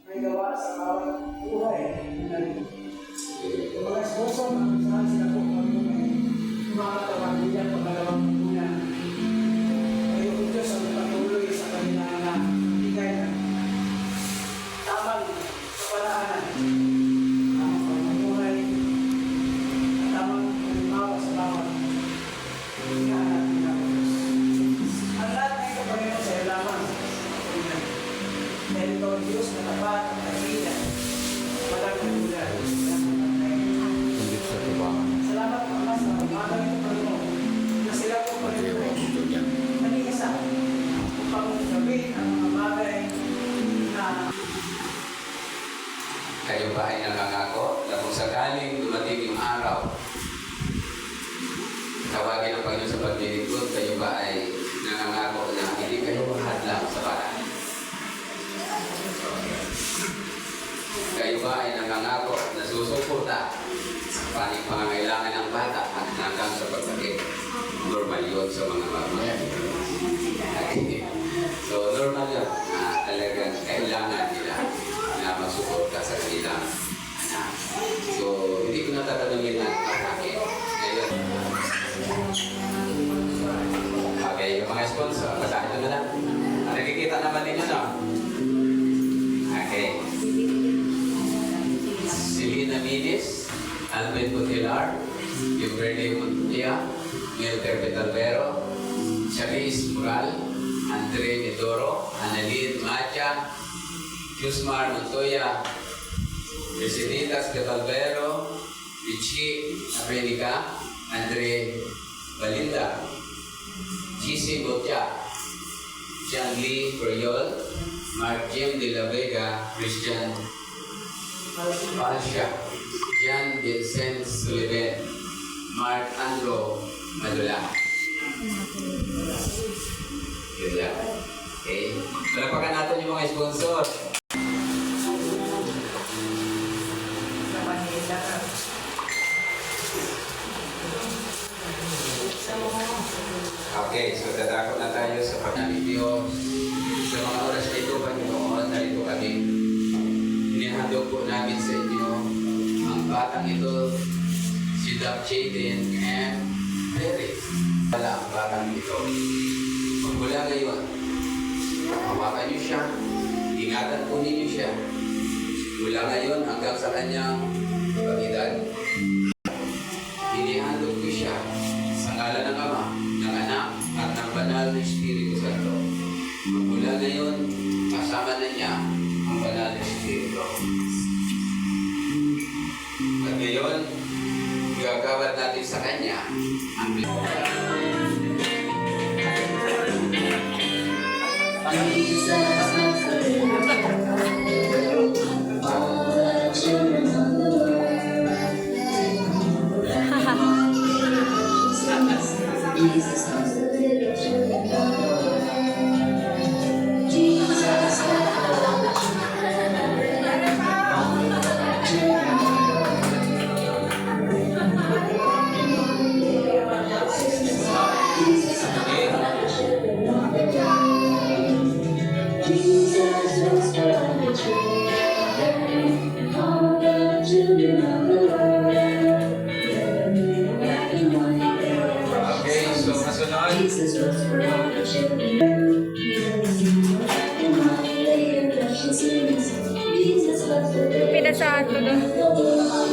may gawa sa bawat buhay. Yung mga sponsor, saan sila po kami may umakatawag niya pagkalawang muna. Kayo po Diyos ang patuloy sa kanilang na bigay na tamang kapalaan, tamang pamumuhay, at tamang panimawa sa bawat hinahanap nila po Diyos. Ang lahat na ito, Panginoon, sa ilaman sa Panginoon. Dahil ito ang Diyos na tapat at kahilan. Walang kagulan. Hindi sa tubangan. Salamat po Ama sa umaga nito, Panginoon, na sila po Panginoon nag-iisa upang gawin ang mga bagay na Kayo ba ay nangangako na kung sakaling dumating yung araw, tawagin ang Panginoon sa paglilingkod, kayo ba ay nangangako na hindi kayo hadlang sa bahay? Kayo ba ay nangangako na susuporta sa pangangailangan ng bata at hanggang sa pagsakit? Normal yun sa mga mama. So normal yun. Talagang kailangan nila na magsuporta sa kanilang anak. So hindi ko natatanungin na bakit. Ngayon, okay, yung mga sponsor, basahin ko na lang. Nakikita naman ninyo, no? Okay. Selena Minis, Alvin Putilar, Yuberni Muntia, Milter Betalvero, Charis Mural, Andre Medoro, Annalyn Macha, Yusmar Montoya, Merceditas Betalvero, Richie Abenica, Andre Balinda, GC Botya, Jean Lee Periol, Mark Jim De La Vega, Christian Palsha, Jan Vincent Sullivan, Mark Andro Madula. Yun lang. Okay. Palapakan natin yung mga sponsor. sa Manila. Okay, so dadako na tayo sa pag-video. Sa mga oras na ito, Panginoon, narito kami. Inihandog po namin sa inyo ang batang ito, si Doc Jaden and Derek. Wala ang batang ito. Magmula ngayon, hawakan niyo siya, ingatan po ninyo siya. Mula ngayon hanggang sa kanyang pag-edad, inihandog ko siya sa ngalan ng Ama, ng Anak, at ng Banal na Espiritu Santo. Magmula ngayon, kasama na niya ang Banal na Espiritu. At ngayon, gagawad natin sa kanya ang Okay, so masunod. Pinasahan ko doon.